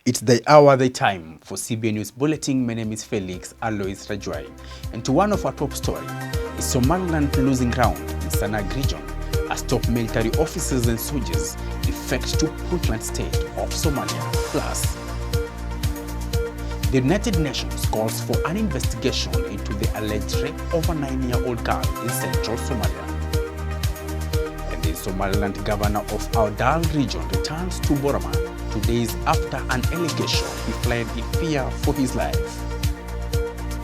It's the hour, the time for CBA News Bulletin. My name is Felix, Aloice, Rajwai. And to one of our top stories is Somaliland losing ground in Sanag region as top military officers and soldiers defect to Puntland state of Somalia. Plus, the United Nations calls for an investigation into the alleged rape of a 9-year-old girl in central Somalia. And the Somaliland governor of Awdal region returns to Boroma 2 days after an allegation he fled in fear for his life.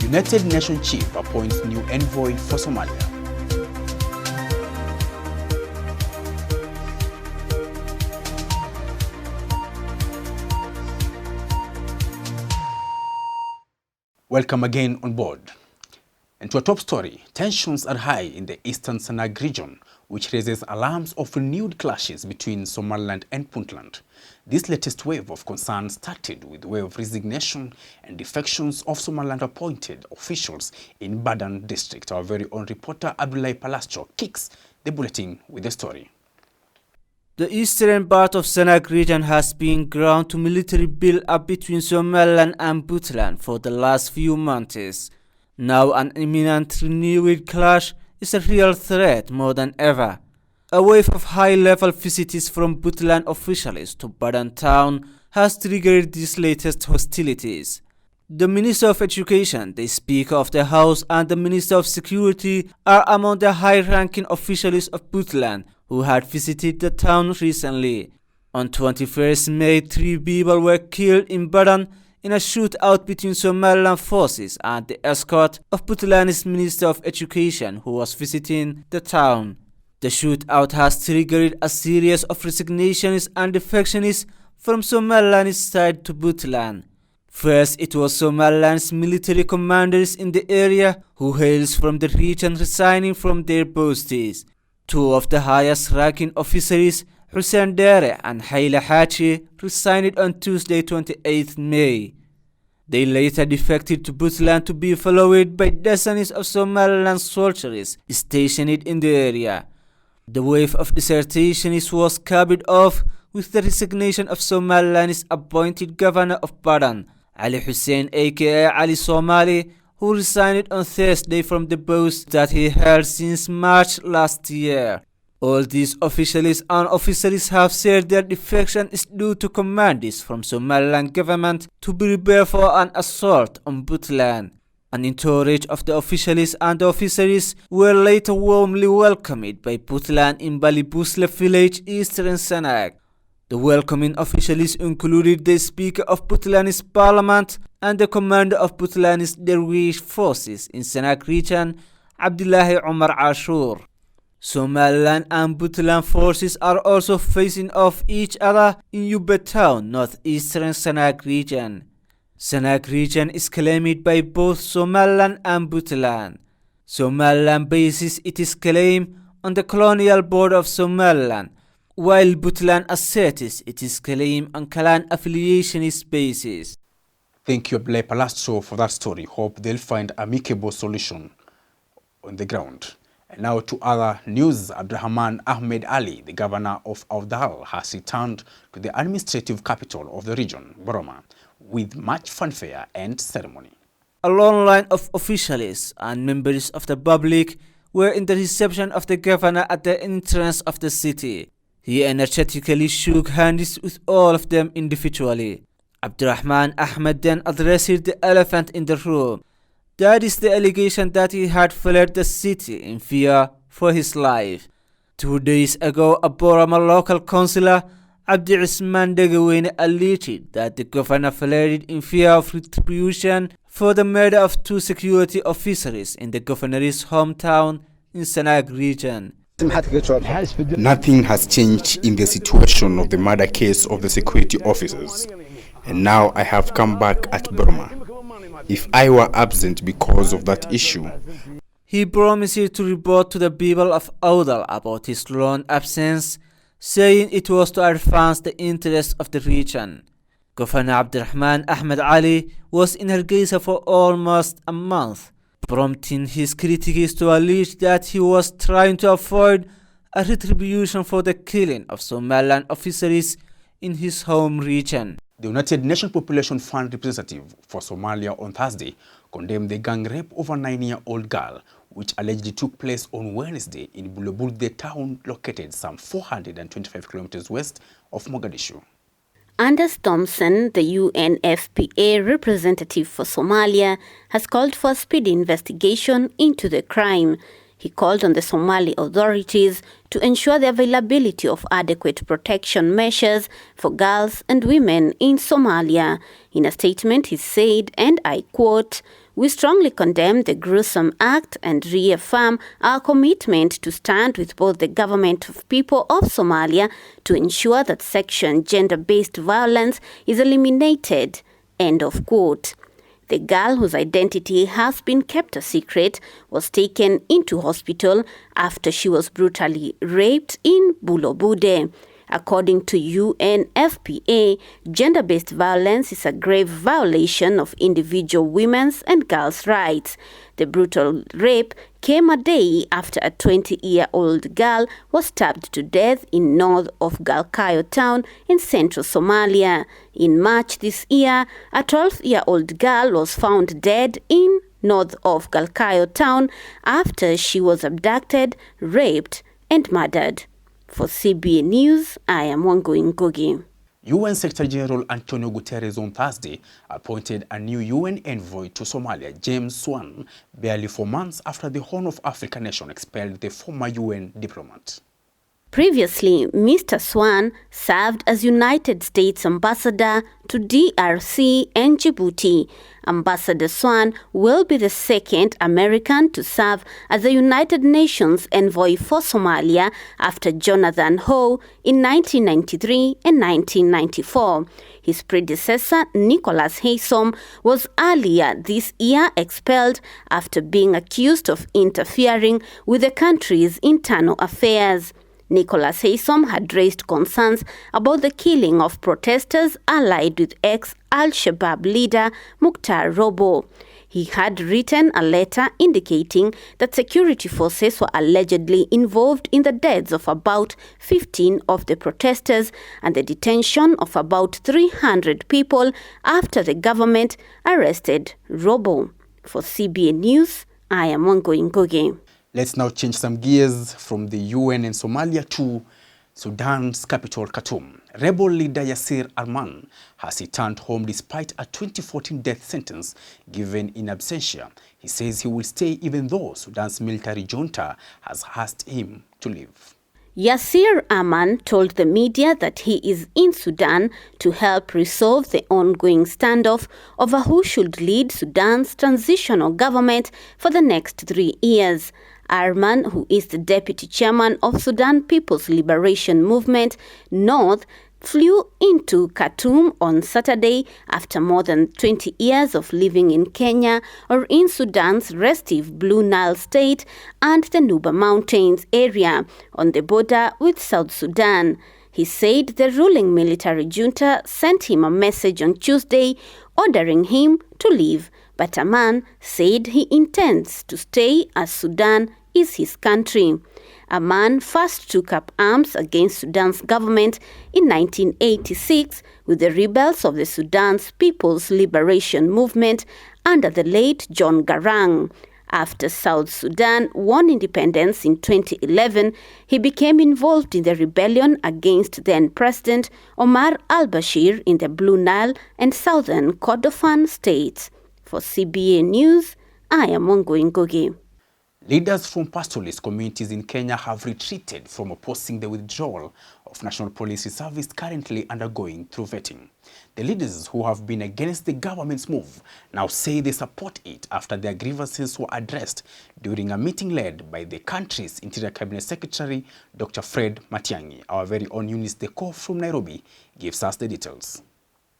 United Nations chief appoints new envoy for Somalia. Welcome again on board. And to a top story, tensions are high in the eastern Sanag region, which raises alarms of renewed clashes between Somaliland and Puntland. This latest wave of concern started with the wave of resignation and defections of Somaliland appointed officials in Badan district. Our very own reporter Abdullahi Palascho kicks the bulletin with the story. The eastern part of Sanag region has been ground to military build-up between Somaliland and Puntland for the last few months. Now an imminent renewed clash is a real threat more than ever. A wave of high-level visits from Puntland officials to Badan town has triggered these latest hostilities. The Minister of Education, the Speaker of the House and the Minister of Security are among the high-ranking officials of Puntland who had visited the town recently. On 21st May, 3 people were killed in Badan in a shootout between Somaliland forces and the escort of Puntland's Minister of Education who was visiting the town. The shootout has triggered a series of resignations and defections from Somaliland's side to Puntland. First, it was Somaliland's military commanders in the area who hails from the region resigning from their posts. Two of the highest-ranking officers, Hussein Dere and Haile Hachi, resigned on Tuesday 28 May. They later defected to Puntland to be followed by dozens of Somaliland soldiers stationed in the area. The wave of desertions was capped off with the resignation of Somaliland's appointed governor of Badan, Ali Hussein aka Ali Somali, who resigned on Thursday from the post that he held since March last year. All these officials and officers have said their defection is due to commands from Somaliland government to prepare for an assault on Puntland. An entourage of the officials and the officers were later warmly welcomed by Puntland in Balibusle village, eastern Sanag. The welcoming officials included the Speaker of Puntland's Parliament and the commander of Puntland's Derwish forces in Sanag region, Abdullahi Omar Ashur. Somaliland and Puntland forces are also facing off each other in Yubbe town, northeastern Sanag region. Sanag region is claimed by both Somaliland and Puntland. Somaliland bases its claim on the colonial border of Somaliland, while Puntland asserts its claim on clan affiliation basis. Thank you, Abdullahi Palascho, for that story. Hope they'll find amicable solution on the ground. And now to other news. Abdurrahman Ahmed Ali, the governor of Awdal, has returned to the administrative capital of the region, Boroma, with much fanfare and ceremony. A long line of officials and members of the public were in the reception of the governor at the entrance of the city. He energetically shook hands with all of them individually. Abdurrahman Ahmed then addressed the elephant in the room. That is the allegation that he had fled the city in fear for his life. 2 days ago, a Boroma local councillor, Abdi Usman Degawene, alleged that the governor fled in fear of retribution for the murder of 2 security officers in the governor's hometown in Sanag region. Nothing has changed in the situation of the murder case of the security officers, and now I have come back at Boroma. If I were absent because of that issue, he promised to report to the people of Awdal about his long absence, saying it was to advance the interests of the region. Governor Abdurrahman Ahmed Ali was in Hargeisa for almost a month, prompting his critics to allege that he was trying to avoid a retribution for the killing of Somaliland officers in his home region. The United Nations Population Fund representative for Somalia on Thursday condemned the gang rape of a 9-year-old girl, which allegedly took place on Wednesday in Bulletin, town located some 425 kilometers west of Mogadishu. Anders Thompson, the UNFPA representative for Somalia, has called for a speedy investigation into the crime. He called on the Somali authorities to ensure the availability of adequate protection measures for girls and women in Somalia. In a statement, he said, and I quote, "We strongly condemn the gruesome act and reaffirm our commitment to stand with both the government of people of Somalia to ensure that sexual and gender-based violence is eliminated." End of quote. The girl, whose identity has been kept a secret, was taken into hospital after she was brutally raped in Bulobude. According to UNFPA, gender-based violence is a grave violation of individual women's and girls' rights. The brutal rape came a day after a 20-year-old girl was stabbed to death in north of Galkayo town in central Somalia. In March this year, a 12-year-old girl was found dead in north of Galkayo town after she was abducted, raped, and murdered. For CBA News, I am Wangui Ngugi. UN Secretary General Antonio Guterres on Thursday appointed a new UN envoy to Somalia, James Swan, barely 4 months after the Horn of Africa nation expelled the former UN diplomat. Previously, Mr. Swan served as United States Ambassador to DRC and Djibouti. Ambassador Swan will be the second American to serve as a United Nations envoy for Somalia after Jonathan Howe in 1993 and 1994. His predecessor, Nicholas Haysom, was earlier this year expelled after being accused of interfering with the country's internal affairs. Nicholas Haysom had raised concerns about the killing of protesters allied with ex-Al-Shabaab leader Mukhtar Robo. He had written a letter indicating that security forces were allegedly involved in the deaths of about 15 of the protesters and the detention of about 300 people after the government arrested Robo. For CBA News, I am Wangui Ngugi. Let's now change some gears from the UN and Somalia to Sudan's capital, Khartoum. Rebel leader Yasir Arman has returned home despite a 2014 death sentence given in absentia. He says he will stay even though Sudan's military junta has asked him to leave. Yasir Arman told the media that he is in Sudan to help resolve the ongoing standoff over who should lead Sudan's transitional government for the next 3 years. Arman, who is the deputy chairman of Sudan People's Liberation Movement, North, flew into Khartoum on Saturday after more than 20 years of living in Kenya or in Sudan's restive Blue Nile state and the Nuba Mountains area on the border with South Sudan. He said the ruling military junta sent him a message on Tuesday ordering him to leave, but Arman said he intends to stay as Sudan is his country. Arman first took up arms against Sudan's government in 1986 with the rebels of the Sudan's People's Liberation Movement under the late John Garang. After South Sudan won independence in 2011, he became involved in the rebellion against then-President Omar al-Bashir in the Blue Nile and southern Kordofan states. For CBA News, I am Wangui Ngugi. Leaders from pastoralist communities in Kenya have retreated from opposing the withdrawal of National Police Service currently undergoing through vetting. The leaders who have been against the government's move now say they support it after their grievances were addressed during a meeting led by the country's Interior Cabinet Secretary, Dr. Fred Matiang'i. Our very own Eunice Deko from Nairobi gives us the details.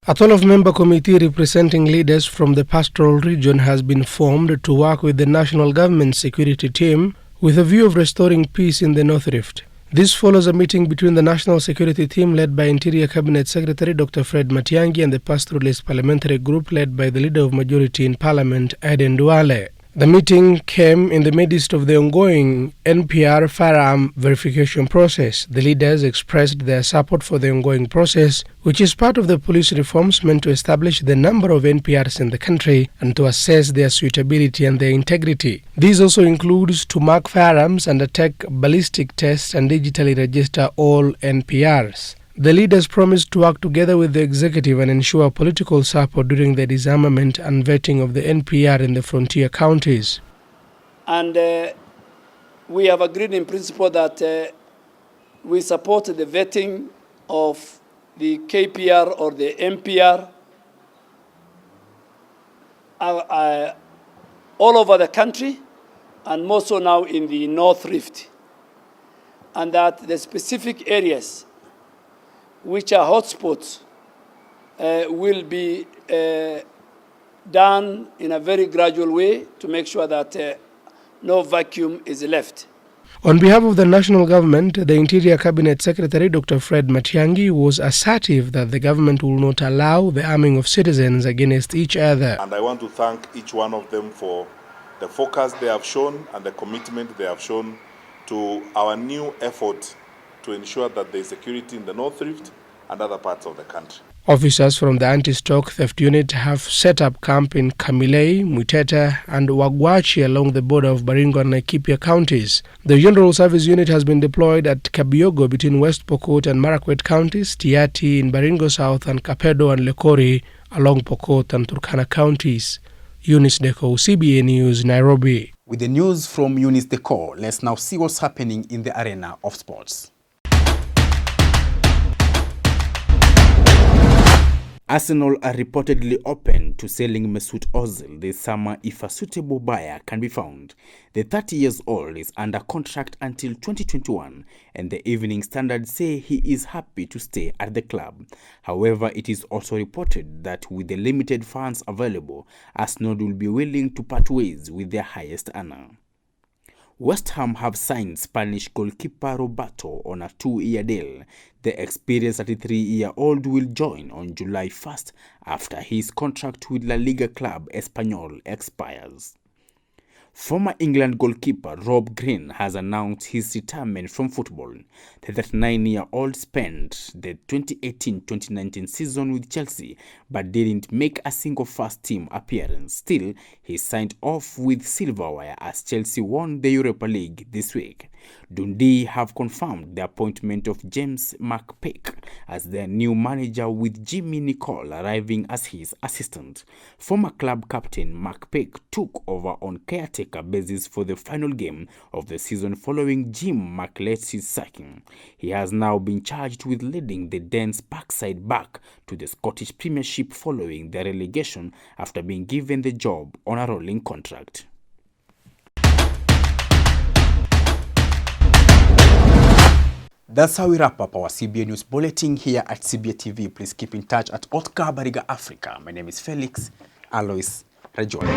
A 12-member committee representing leaders from the pastoral region has been formed to work with the national government security team with a view of restoring peace in the North Rift. This follows a meeting between the national security team led by Interior Cabinet Secretary Dr. Fred Matiang'i and the pastoralist parliamentary group led by the Leader of Majority in Parliament, Aden Duale. The meeting came in the midst of the ongoing NPR firearm verification process. The leaders expressed their support for the ongoing process, which is part of the police reforms meant to establish the number of NPRs in the country and to assess their suitability and their integrity. This also includes to mark firearms, undertake ballistic tests, and digitally register all NPRs. The leaders promised to work together with the executive and ensure political support during the disarmament and vetting of the NPR in the frontier counties. And we have agreed in principle that we support the vetting of the KPR or the NPR all over the country, and more so now in the North Rift, and that the specific areas which are hotspots will be done in a very gradual way to make sure that no vacuum is left. On behalf of the national government, the Interior Cabinet Secretary Dr. Fred Matiang'i was assertive that the government will not allow the arming of citizens against each other. And I want to thank each one of them for the focus they have shown and the commitment they have shown to our new effort to ensure that there is security in the North Rift and other parts of the country. Officers from the Anti-Stock Theft Unit have set up camp in Kamilei, Muiteta and Wagwachi along the border of Baringo and Laikipia counties. The General Service Unit has been deployed at Kabiogo between West Pokot and Marakwet counties, Tiati in Baringo South, and Kapedo and Lekori along Pokot and Turkana counties. Eunice Deco, CBA News, Nairobi. With the news from Eunice Deco, let's now see what's happening in the arena of sports. Arsenal are reportedly open to selling Mesut Ozil this summer if a suitable buyer can be found. The 30-year-old is under contract until 2021, and the Evening Standard say he is happy to stay at the club. However, it is also reported that with the limited funds available, Arsenal will be willing to part ways with their highest earner. West Ham have signed Spanish goalkeeper Roberto on a 2-year deal. The experienced 33-year-old will join on July 1st after his contract with La Liga club Espanyol expires. Former England goalkeeper Rob Green has announced his retirement from football. The 39-year-old spent the 2018-2019 season with Chelsea but didn't make a single first-team appearance. Still, he signed off with silverware as Chelsea won the Europa League this week. Dundee have confirmed the appointment of James McPake as their new manager, with Jimmy Nicol arriving as his assistant. Former club captain McPake took over on caretaker basis for the final game of the season following Jim McLeod's sacking. He has now been charged with leading the Dens backside back to the Scottish Premiership following their relegation after being given the job on a rolling contract. That's how we wrap up our CBA News Bulletin here at CBAtv. Please keep in touch at Otka Bariga Africa. My name is Felix, Aloice, Rajwai.